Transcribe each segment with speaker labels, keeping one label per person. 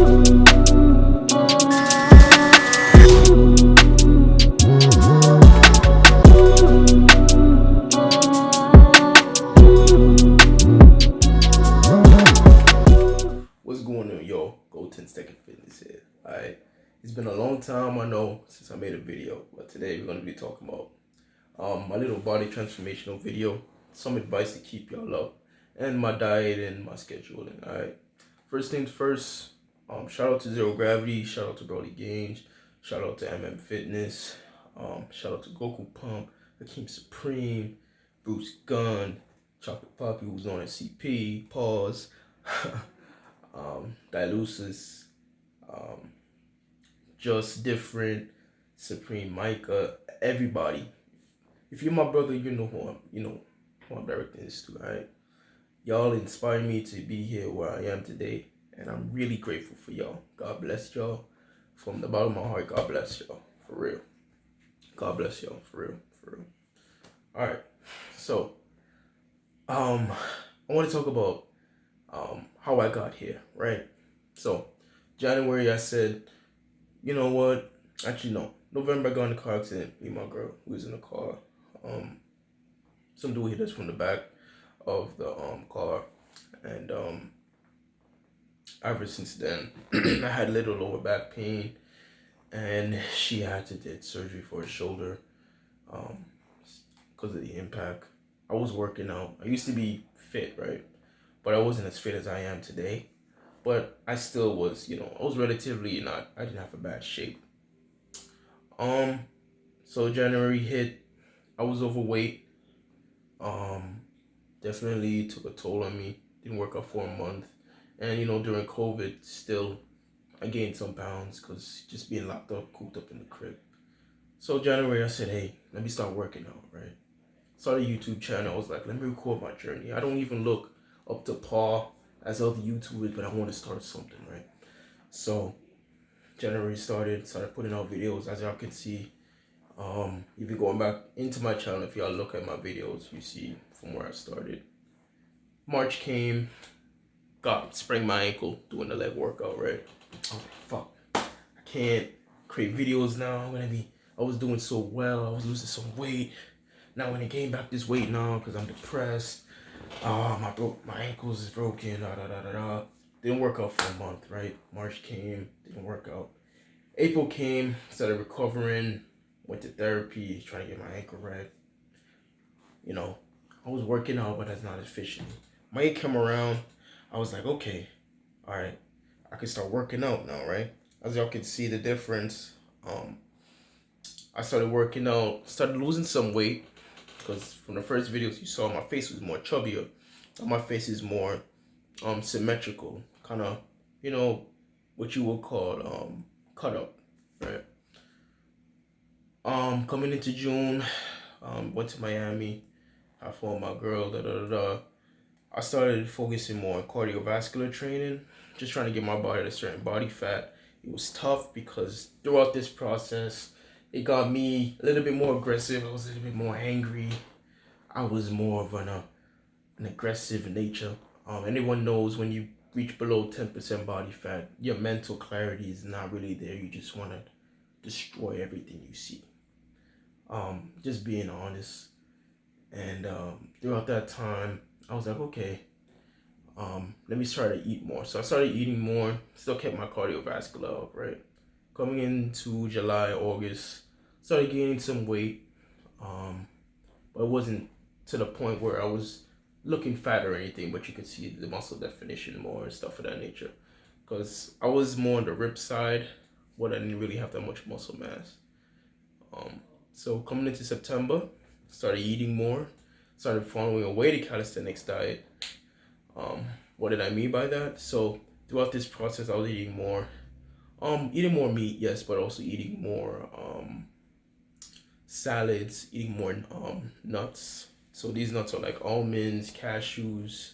Speaker 1: What's going on, yo? Fitness here. Alright, it's been a long time, I know, since I made a video, but today we're gonna be talking about my little body transformational video, some advice to keep y'all up, and my diet and my scheduling. Alright, first things first. Shout out to Zero Gravity, shout out to Brody Games, shout out to Fitness, shout out to Goku Pump, Hakeem Supreme, Bruce Gunn, Chocolate Poppy, who's on at CP, Pause. Dilucis, Just Different, Supreme Micah, everybody. If you're my brother, you know who I'm directing this to, alright? Y'all inspire me to be here where I am today, and I'm really grateful for y'all. God bless y'all. From the bottom of my heart, God bless y'all. For real. God bless y'all. For real. For real. Alright. So, I want to talk about how I got here, right? So, January I said, you know what? Actually, no. November I got in a car accident. Me and my girl who was in the car. Some dude hit us from the back of the car, and ever since then, I had little lower back pain, and she had to get surgery for her shoulder, because of the impact. I was working out. I used to be fit, right? But I wasn't as fit as I am today. But I still was, I was relatively I didn't have a bad shape. So January hit, I was overweight. Definitely took a toll on me. Didn't work out for a month. And, during COVID, still, I gained some pounds because just being locked up, cooped up in the crib. So January, I said, hey, let me start working out, right? Started a YouTube channel. I was like, let me record my journey. I don't even look up to par as other YouTubers, but I want to start something, right? So January started putting out videos. As y'all can see, if you're going back into my channel, if y'all look at my videos, you see from where I started. March came, sprained my ankle doing the leg workout, right? I was like, fuck, I can't create videos now. I was doing so well. I was losing some weight. Now when I gained back this weight now because I'm depressed. My ankles is broken. Didn't work out for a month, right? March came, didn't work out. April came, started recovering, went to therapy, trying to get my ankle right. I was working out, but that's not efficient. May came around, I was like, okay, all right, I can start working out now, right? As y'all can see the difference. I started working out, started losing some weight, because from the first videos you saw, my face was more chubbier. Now my face is more symmetrical, kind of, what you would call cut up, right? Coming into June, went to Miami, I found my girl, I started focusing more on cardiovascular training, just trying to get my body to a certain body fat. It was tough because throughout this process, it got me a little bit more aggressive. I was a little bit more angry. I was more of an aggressive nature. Anyone knows when you reach below 10% body fat, your mental clarity is not really there. You just want to destroy everything you see. Just being honest. And throughout that time, I was like, okay, let me try to eat more. So I started eating more, still kept my cardiovascular up, right? Coming into July, August, started gaining some weight, but it wasn't to the point where I was looking fat or anything, but you could see the muscle definition more and stuff of that nature. Because I was more on the rib side, but I didn't really have that much muscle mass. So coming into September, started eating more, started following a weighted calisthenics diet. What did I mean by that? So throughout this process, I was eating more meat, yes, but also eating more salads, eating more nuts. So these nuts are like almonds, cashews,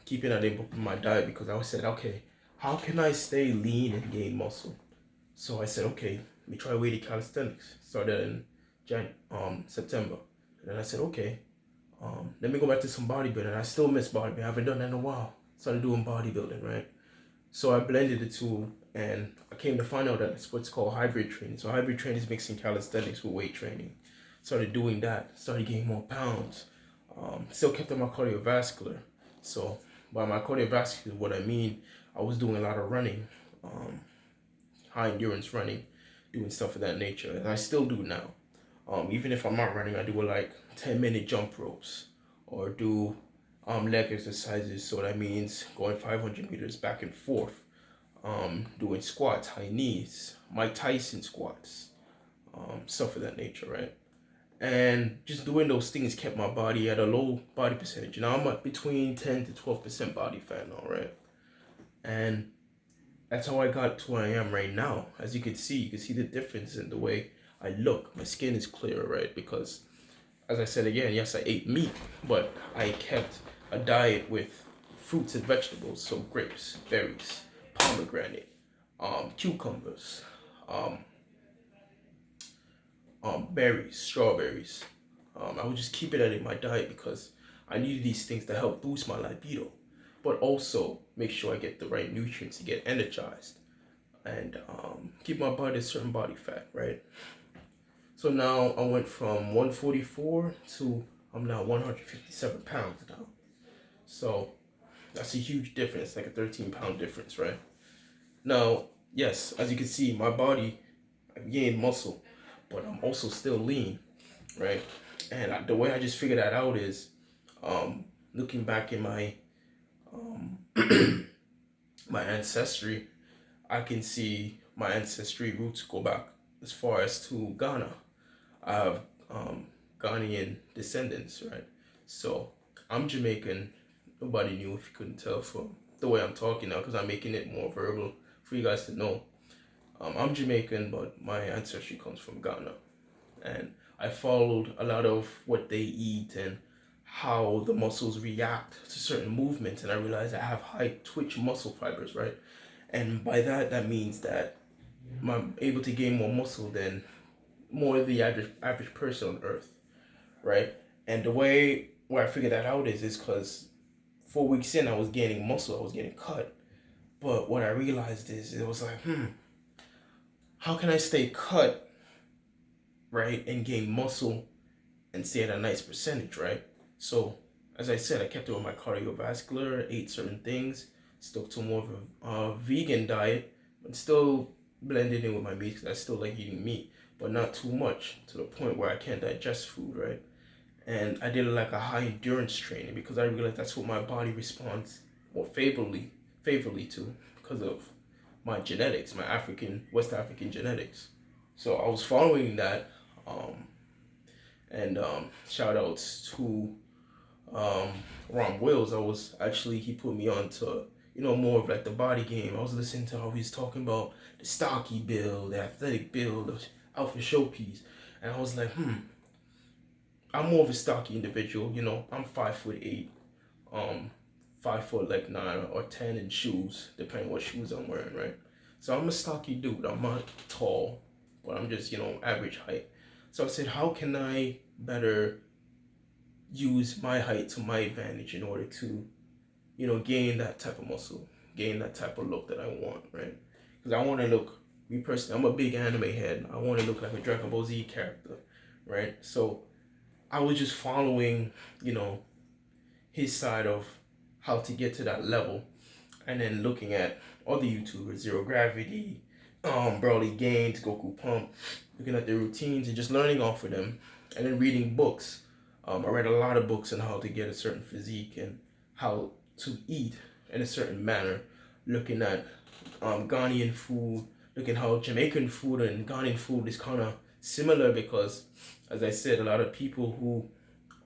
Speaker 1: keeping that in my diet because I said, okay, how can I stay lean and gain muscle? So I said, okay, let me try weighted calisthenics. Started in September. And then I said, okay, let me go back to some bodybuilding. I still miss bodybuilding. I haven't done that in a while. Started doing bodybuilding, right? So I blended the two, and I came to find out that it's what's called hybrid training. So hybrid training is mixing calisthenics with weight training. Started doing that, started getting more pounds. Still kept on my cardiovascular. So by my cardiovascular, what I mean, I was doing a lot of running, um, high endurance running, doing stuff of that nature, and I still do now. Even if I'm not running, I do like 10-minute jump ropes or do leg exercises. So that means going 500 meters back and forth, doing squats, high knees, Mike Tyson squats, stuff of that nature, right? And just doing those things kept my body at a low body percentage. Now I'm at between 10 to 12% body fat now, right? And that's how I got to where I am right now. As you can see the difference in the way I look. My skin is clearer, right? Because, as I said again, yes, I ate meat, but I kept a diet with fruits and vegetables. So grapes, berries, pomegranate, cucumbers, um, berries, strawberries. I would just keep it in my diet because I needed these things to help boost my libido, but also make sure I get the right nutrients to get energized and keep my body a certain body fat, right? So now I went from 144 to I'm now 157 pounds now. So that's a huge difference, like a 13-pound difference, right? Now, yes, as you can see, my body, I've gained muscle, but I'm also still lean, right? And the way I just figured that out is looking back in my um, my ancestry, I can see my ancestry roots go back as far as to Ghana. I have Ghanaian descendants, right? So I'm Jamaican. Nobody knew if you couldn't tell from the way I'm talking now because I'm making it more verbal for you guys to know. I'm Jamaican, but my ancestry comes from Ghana. And I followed a lot of what they eat and how the muscles react to certain movements. And I realized I have high twitch muscle fibers, right? And by that, that means that I'm able to gain more muscle than more of the average person on earth, right? And the way where I figured that out is because 4 weeks in I was gaining muscle, I was getting cut. But what I realized is it was like, how can I stay cut, right, and gain muscle and stay at a nice percentage, right? So as I said, I kept it with my cardiovascular, ate certain things, stuck to more of a vegan diet, but still blended in with my meat because I still like eating meat, but not too much to the point where I can't digest food, right? And I did like a high endurance training because I realized that's what my body responds more favorably to because of my genetics, my West African genetics. So I was following that, um, and shout outs to um, Ron Wills. He put me on to, more of like the body game. I was listening to how he's talking about the stocky build, the athletic build, the alpha showpiece. And I was like, I'm more of a stocky individual. I'm 5'8", 5 foot like 9 or 10 in shoes, depending what shoes I'm wearing, right? So I'm a stocky dude. I'm not tall, but I'm just, average height. So I said, how can I better use my height to my advantage in order to, gain that type of muscle, gain that type of look that I want, right? Because I want to look, me personally, I'm a big anime head. I want to look like a Dragon Ball Z character, right? So I was just following, his side of how to get to that level, and then looking at other YouTubers, Zero Gravity, Broly Gains, Goku Pump, looking at their routines and just learning off of them, and then reading books. I read a lot of books on how to get a certain physique and how to eat in a certain manner, looking at Ghanaian food, looking how Jamaican food and Ghanaian food is kind of similar because, as I said, a lot of people who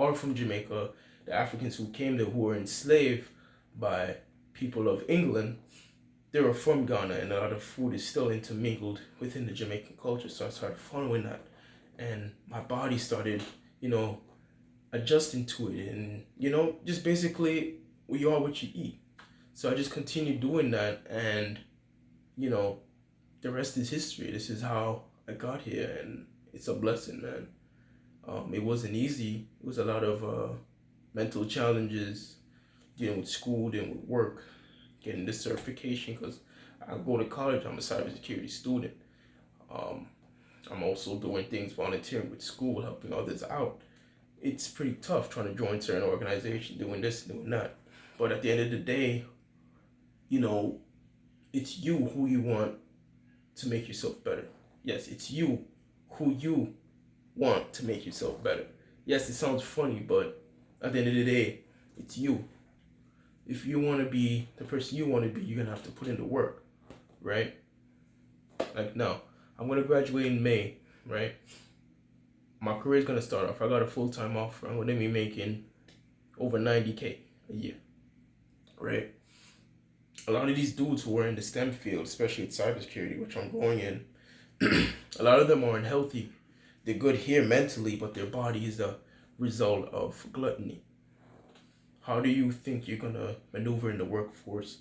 Speaker 1: are from Jamaica, the Africans who came there who were enslaved by people of England, they were from Ghana, and a lot of food is still intermingled within the Jamaican culture. So I started following that, and my body started, adjusting to it, and just basically you are what you eat. So I just continued doing that, and the rest is history. This is how I got here, and it's a blessing, man. It wasn't easy. It was a lot of mental challenges, dealing with school, dealing with work, getting this certification because I go to college. I'm a cybersecurity student. Um, I'm also doing things volunteering with school, helping others out. It's pretty tough trying to join certain organizations, doing this, doing that. But at the end of the day, you know, it's you who you want to make yourself better. Yes, it's you who you want to make yourself better. Yes, it sounds funny, but at the end of the day, it's you. If you want to be the person you want to be, you're going to have to put in the work, right? Like now, I'm going to graduate in May, right? My career is going to start off. I got a full-time offer. I'm going to be making over 90K a year, right? A lot of these dudes who are in the STEM field, especially in cybersecurity, which I'm going in, a lot of them are unhealthy. They're good here mentally, but their body is a result of gluttony. How do you think you're gonna maneuver in the workforce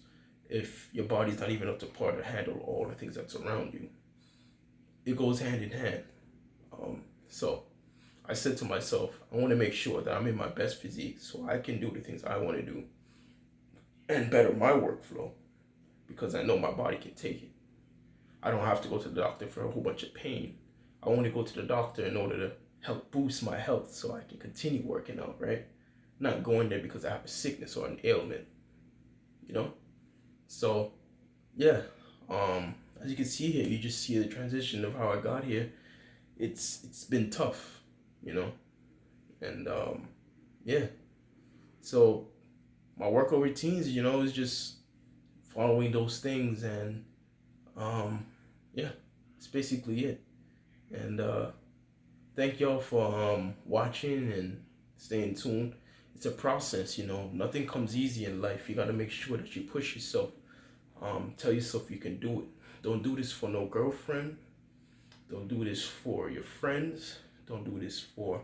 Speaker 1: if your body's not even up to par to handle all the things that's around you? It goes hand in hand. So I said to myself, I want to make sure that I'm in my best physique so I can do the things I want to do and better my workflow because I know my body can take it. I don't have to go to the doctor for a whole bunch of pain. I only go to the doctor in order to help boost my health so I can continue working out, right? Not going there because I have a sickness or an ailment, you know? So, yeah. As you can see here, you just see the transition of how I got here. It's been tough, you know? And, yeah. So, my workout routines, you know, is just following those things and, yeah, it's basically it. And thank y'all for watching and staying tuned. It's a process, you know. Nothing comes easy in life. You got to make sure that you push yourself. Tell yourself you can do it. Don't do this for no girlfriend. Don't do this for your friends. Don't do this for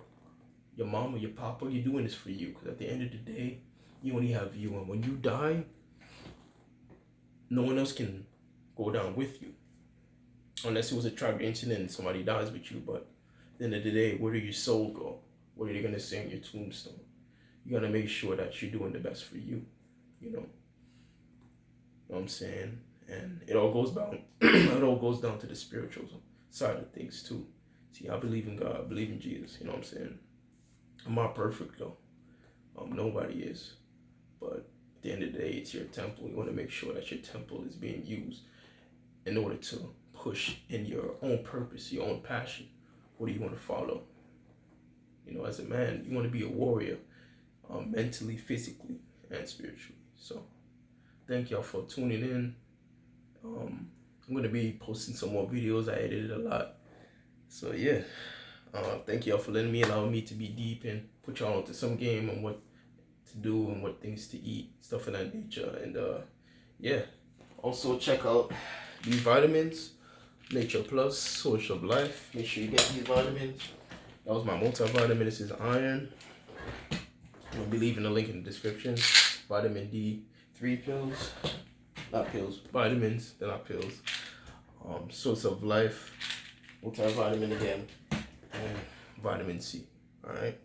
Speaker 1: your mom or your papa. You're doing this for you because at the end of the day, you only have you. And when you die, no one else can go down with you. Unless it was a tragic incident and somebody dies with you. But at the end of the day, where did your soul go? What are they going to say on your tombstone? You got to make sure that you're doing the best for you, you know? What I'm saying? And it all goes down, it all goes down to the spiritual side of things too. See, I believe in God, I believe in Jesus, you know what I'm saying? I'm not perfect though. Nobody is. But at the end of the day, it's your temple. You want to make sure that your temple is being used in order to push in your own purpose, your own passion. What do you want to follow? You know, as a man, you want to be a warrior, mentally, physically, and spiritually. So, thank y'all for tuning in. I'm going to be posting some more videos. I edited a lot. So, yeah. Thank y'all for letting me, allowing me to be deep and put y'all into some game on what to do and what things to eat, stuff of that nature. And, yeah. Also, check out these vitamins. Nature Plus, Source of Life. Make sure you get these vitamins. That was my multivitamin. This is iron. I'll be leaving a link in the description. Vitamin D3 pills. Not pills. Vitamins. They're not pills. Source of Life. Multivitamin again. And vitamin C. Alright?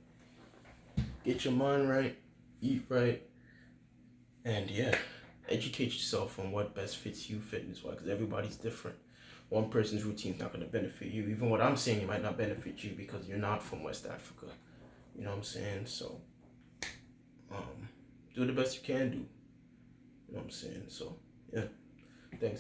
Speaker 1: Get your mind right. Eat right. And yeah. Educate yourself on what best fits you fitness-wise. Because everybody's different. One person's routine is not going to benefit you. Even what I'm saying, it might not benefit you because you're not from West Africa. You know what I'm saying? So, do the best you can do. You know what I'm saying? So, yeah. Thanks.